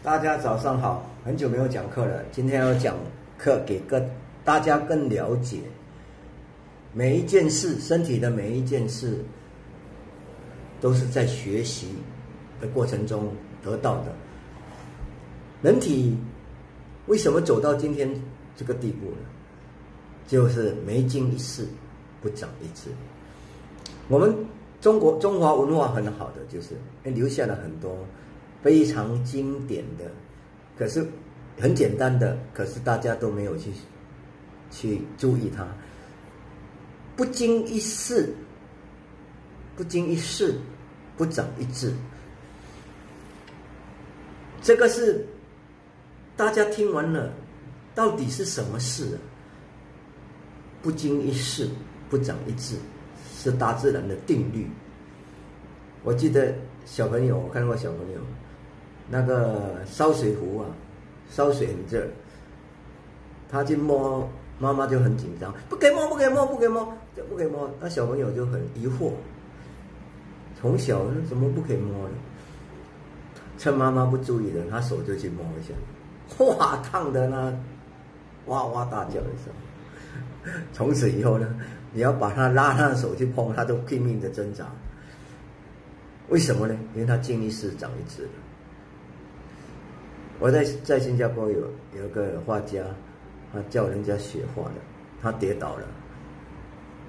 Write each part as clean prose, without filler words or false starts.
大家早上好，很久没有讲课了，今天要讲课给大家更了解每一件事，身体的每一件事都是在学习的过程中得到的。人体为什么走到今天这个地步呢？就是没经一事不长一智。我们中华文化很好的，就是留下了很多非常经典的，可是很简单的，可是大家都没有去注意它。不经一事，不经一事，不长一智。这个是大家听完了，到底是什么事啊？不经一事，不长一智，是大自然的定律。我记得小朋友，我看过小朋友，那个烧水壶啊，烧水很热，他去摸，妈妈就很紧张，不可以摸，不可以摸，不可以摸，不可以摸。那小朋友就很疑惑，从小怎么不可以摸呢？趁妈妈不注意的，他手就去摸一下，哇，烫的那哇哇大叫的时候。从此以后呢，你要把他拉他的手去碰，他都拼命的挣扎。为什么呢？因为他经一事长一智了。我在新加坡有个画家，他教人家学画的，他跌倒了，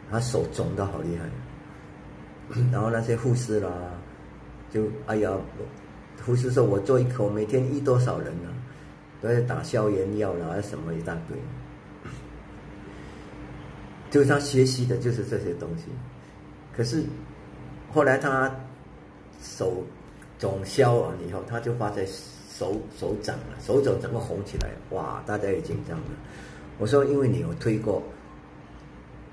他手肿得好厉害。然后那些护士啦，就哎呀，护士说我做一口，每天医多少人啊，都在打消炎药啦，什么一大堆。就是他学习的就是这些东西，可是后来他手肿消完以后，他就发现手掌了，手肘整个红起来，哇，大家也紧张了。我说因为你有推过，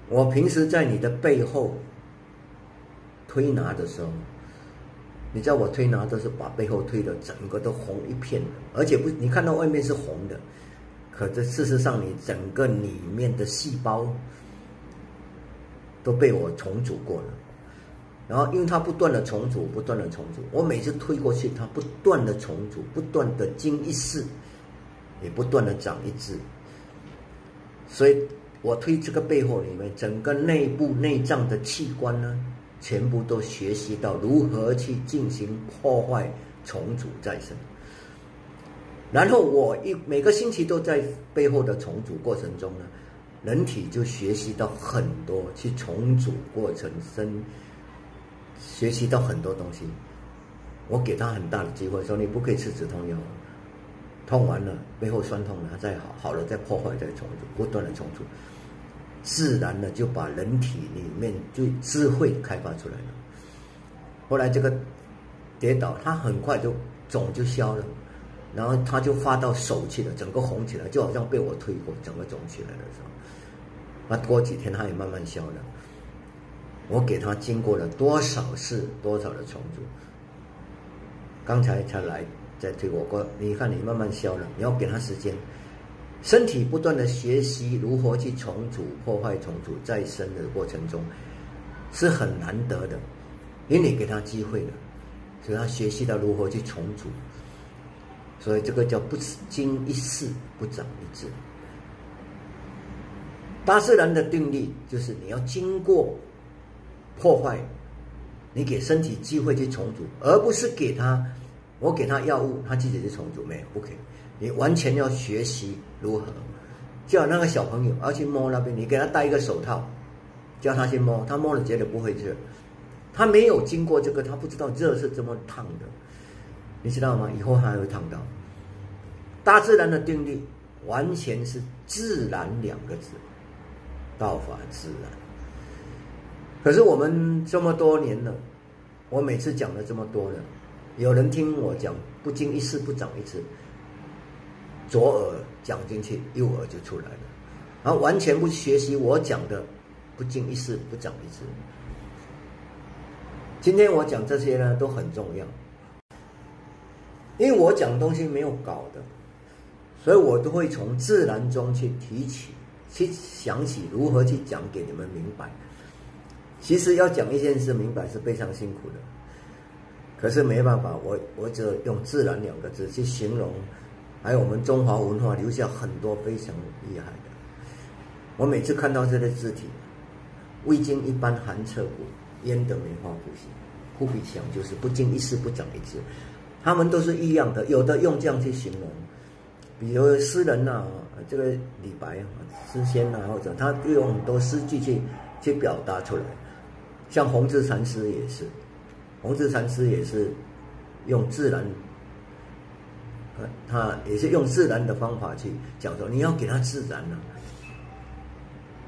我平时在你的背后推拿的时候，你知道我推拿都是把背后推的整个都红一片的，而且你看到外面是红的，可是事实上你整个里面的细胞都被我重组过了，然后因为它不断的重组，不断的重组，我每次推过去，它不断的重组，不断的经一事，也不断的长一智。所以我推这个背后里面，整个内部内脏的器官呢，全部都学习到如何去进行破坏、重组再生。然后我每个星期都在背后的重组过程中呢，人体就学习到很多，去重组过程学习到很多东西。我给他很大的机会，说你不可以吃止痛药，痛完了背后酸痛了再好了再破坏再重组，不断的重组，自然的就把人体里面最智慧开发出来了。后来这个跌倒，他很快就肿就消了，然后他就发到手去了，整个红起来，就好像被我推过，整个肿起来的时候。那过几天他也慢慢消了。我给他经过了多少次多少的重组，刚才来在推我过，你看你慢慢消了，你要给他时间，身体不断的学习如何去重组、破坏、重组再生的过程中，是很难得的，因为你给他机会了，所以他学习到如何去重组，所以这个叫不经一事不长一智。大自然的定律就是你要经过破坏，你给身体机会去重组，而不是我给他药物，他自己去重组，没有，不可以。你完全要学习如何，叫那个小朋友要去摸那边，你给他戴一个手套，叫他去摸，他摸了绝对不会热，他没有经过这个，他不知道热是这么烫的，你知道吗？以后他还会烫到。大自然的定律完全是自然两个字，道法自然。可是我们这么多年了，我每次讲了这么多了，有人听我讲不经一事不长一智，左耳讲进去，右耳就出来了，然后完全不学习我讲的不经一事不长一智。今天我讲这些呢都很重要，因为我讲东西没有稿的，所以我都会从自然中去提起，去想起如何去讲给你们明白。其实要讲一件事明白是非常辛苦的，可是没办法，我只用自然2个字去形容，还有我们中华文化留下很多非常厉害的。我每次看到这类字体，未经一般寒彻骨，焉得梅花扑鼻？扑鼻响就是不经一事不长一智，他们都是一样的，有的用这样去形容，比如诗人啊，这个李白啊，诗仙啊，或者他用很多诗句去表达出来。像弘治禅师也是，弘治禅师也是用自然，他也是用自然的方法去讲说，你要给他自然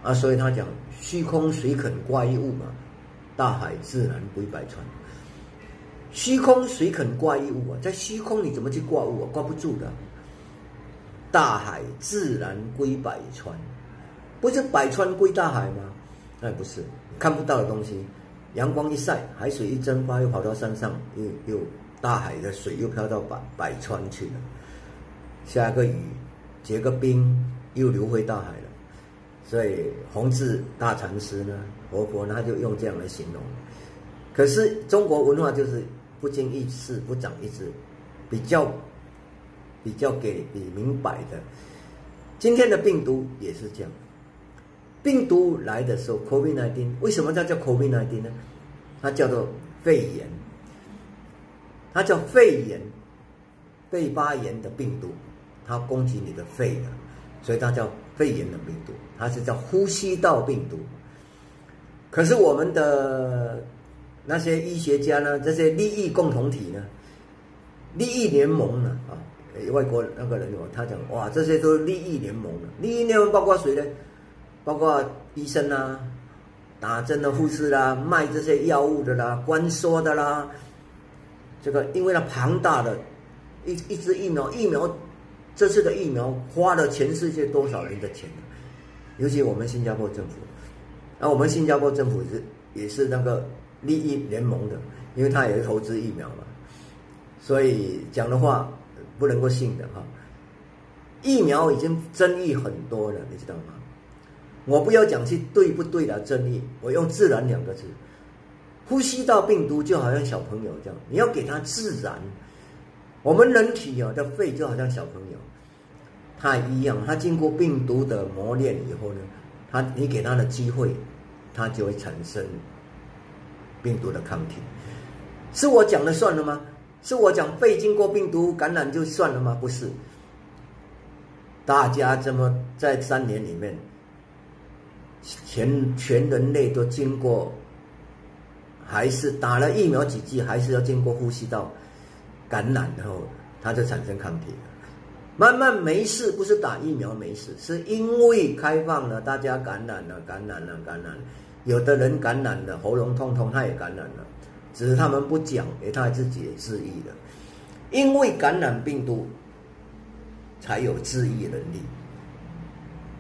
啊，所以他讲虚空谁肯挂一物嘛，大海自然归百川。虚空谁肯挂一物啊？在虚空你怎么去挂物啊？挂不住的。大海自然归百川，不是百川归大海吗？那不是，看不到的东西，阳光一晒，海水一蒸发，又跑到山上，又大海的水又飘到百川去了。下个雨，结个冰，又流回大海了。所以弘治大禅师呢，活佛他就用这样来形容。可是中国文化就是不经一事不长一智，比较给你明白的。今天的病毒也是这样。病毒来的时候 ，COVID-19 为什么它叫 COVID-19 呢？它叫做肺炎，它叫肺炎，肺发炎的病毒，它攻击你的肺的，所以它叫肺炎的病毒，它是叫呼吸道病毒。可是我们的那些医学家呢，这些利益共同体呢，利益联盟呢，外国那个人他讲，哇，这些都是利益联盟了。利益联盟包括谁呢？包括医生啦、打针的护士啦、卖这些药物的啦、关说的啦。这个因为它庞大的一支疫苗，这次的疫苗花了全世界多少人的钱呢？尤其我们新加坡政府，我们新加坡政府也是那个利益联盟的，因为他也是投资疫苗嘛，所以讲的话不能够信的哈。疫苗已经争议很多了，你知道吗？我不要讲去对不对的争议，我用自然2个字。呼吸道病毒就好像小朋友这样，你要给他自然。我们人体的肺就好像小朋友，它一样，它经过病毒的磨练以后呢，你给它的机会，它就会产生病毒的抗体。是我讲的算了吗？是我讲肺经过病毒感染就算了吗？不是。大家这么在3年里面，全人类都经过，还是打了疫苗几剂，还是要经过呼吸道感染后，它就产生抗体了。慢慢没事，不是打疫苗没事，是因为开放了，大家感染了。有的人感染了，喉咙痛，他也感染了，只是他们不讲，他自己也治愈了。因为感染病毒，才有治愈能力。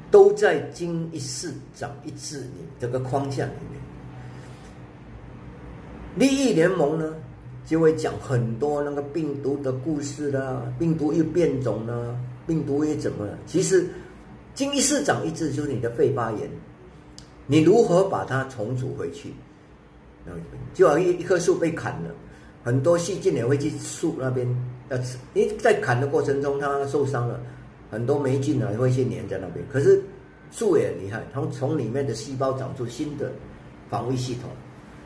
都在经一事长一智这个框架里面。利益联盟呢，就会讲很多那个病毒的故事啦，病毒又变种啦，病毒又怎么了？其实经一事长一智就是你的肺发炎，你如何把它重组回去？就好像一棵树被砍了，很多细菌也会去树那边吃，因为在砍的过程中它受伤了。很多霉菌也会去黏在那边，可是树也很厉害，它从里面的细胞长出新的防卫系统，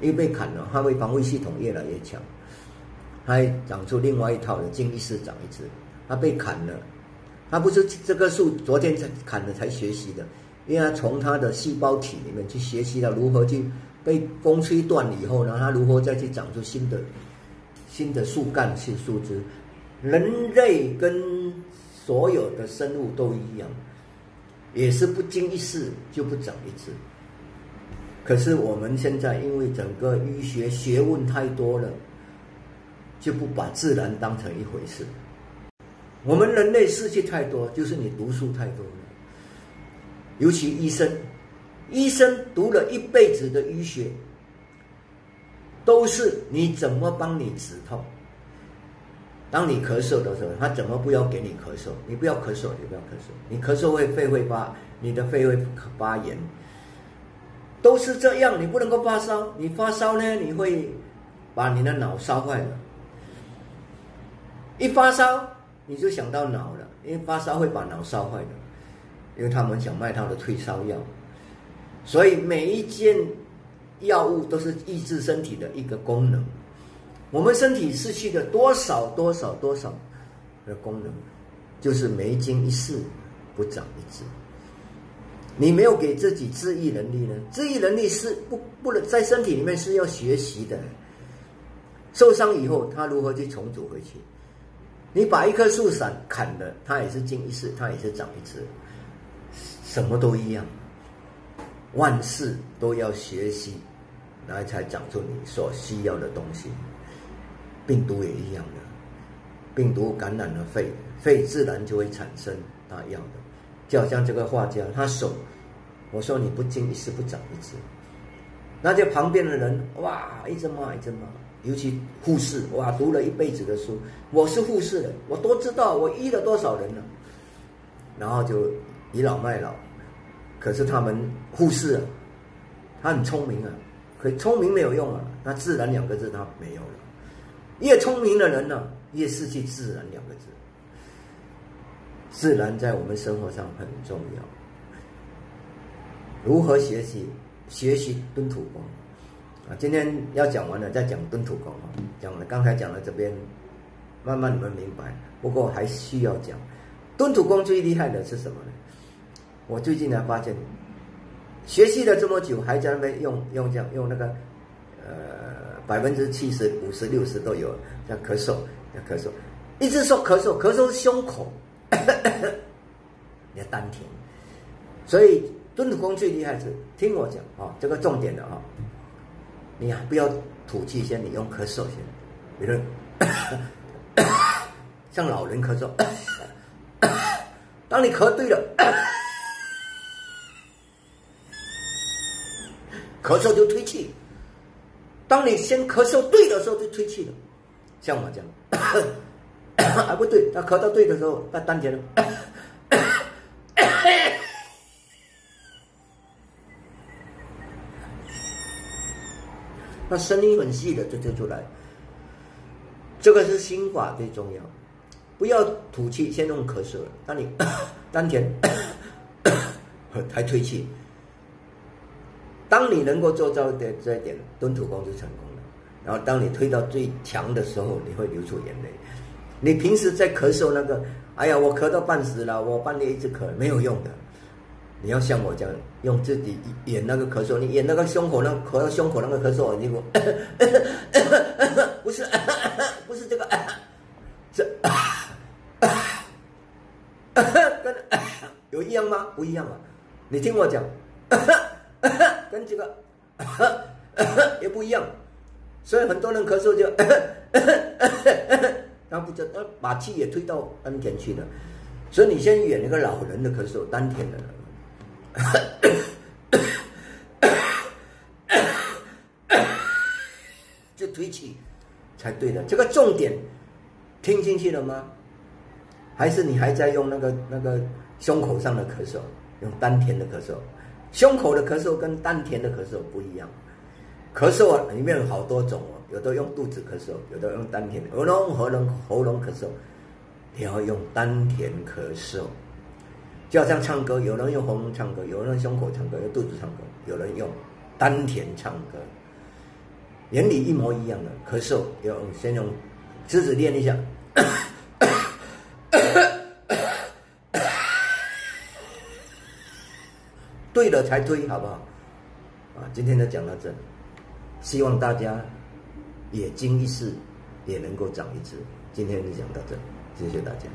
因为被砍了，它会防卫系统越来越强，它会长出另外一套的经一事长一智。它被砍了，它不是这棵树昨天才砍了才学习的，因为它从它的细胞体里面去学习到如何去被风吹断了以后呢，它如何再去长出新的树干、树枝。人类跟所有的生物都一样，也是不经一事就不长一智。可是我们现在因为整个医学学问太多了，就不把自然当成一回事。我们人类失去太多，就是你读书太多了。尤其医生读了一辈子的医学，都是你怎么帮你止痛。当你咳嗽的时候，他怎么不要给你咳嗽？你不要咳嗽，你咳嗽肺会发，你的肺会发炎，都是这样。你不能够发烧，你发烧呢，你会把你的脑烧坏了，一发烧你就想到脑了，因为发烧会把脑烧坏的，因为他们想卖他的退烧药，所以每一件药物都是抑制身体的一个功能。我们身体失去了多少的功能，就是没经一事不长一智。你没有给自己治愈能力呢？治愈能力是不能在身体里面是要学习的。受伤以后，他如何去重组回去？你把一棵树砍了，它也是经一事，它也是长一智，什么都一样。万事都要学习，然后才长出你所需要的东西。病毒也一样的，病毒感染了肺，肺自然就会产生它要的。就好像这个画家，他手，我说你不经一事不长一智，那就旁边的人哇一直骂，尤其护士哇读了一辈子的书，我是护士的，我都知道我医了多少人了，然后就倚老卖老。可是他们护士啊，他很聪明啊，可聪明没有用啊，那自然2个字他没有了。越聪明的人呢，越失去自然2个字。自然在我们生活上很重要。如何学习？学习敦土功啊！今天要讲完了，再讲敦土功啊。讲了，刚才讲了这边，慢慢你们明白。不过还需要讲，敦土功最厉害的是什么呢？我最近才发现，学习了这么久，还在那边用那个70%、50%、60%都有，像咳嗽，一直说咳嗽是胸口。你的丹田，所以敦土功最厉害是听我讲啊，这个重点的啊，你不要吐气先，你用咳嗽先，比如像老人咳嗽，当你咳对了，咳嗽就推气；当你先咳嗽对的时候就推气了，像我这样。不对，他咳到对的时候，他丹田了，那声音很细的就出来。这个是心法最重要，不要吐气，先用咳嗽。当你丹田还推气，当你能够做到这一点，敦土功就成功了。然后当你推到最强的时候，你会流出眼泪。你平时在咳嗽那个，哎呀，我咳到半死了，我半夜一直咳，没有用的。你要像我这样，用自己演那个咳嗽，你演那个胸口那个咳到胸口那个咳嗽，你不是这个，这跟有一样吗？不一样啊！你听我讲，跟这个也不一样。所以很多人咳嗽就。他把气也推到丹田去了，所以你先演那个老人的咳嗽，丹田的，就推气才对的。这个重点听进去了吗？还是你还在用那个胸口上的咳嗽，用丹田的咳嗽？胸口的咳嗽跟丹田的咳嗽不一样。咳嗽里面有好多种哦，有的用肚子咳嗽，有的用丹田，有的用喉咙咳嗽。你要用丹田咳嗽，就好像唱歌，有人用喉咙唱歌，有人用胸口唱歌，用肚子唱歌，有人用丹田唱歌，原理一模一样的。咳嗽先用食指练一下，对了才推，好不好？啊，今天就讲到这。希望大家也经一事，也能够长一智。今天就讲到这，谢谢大家。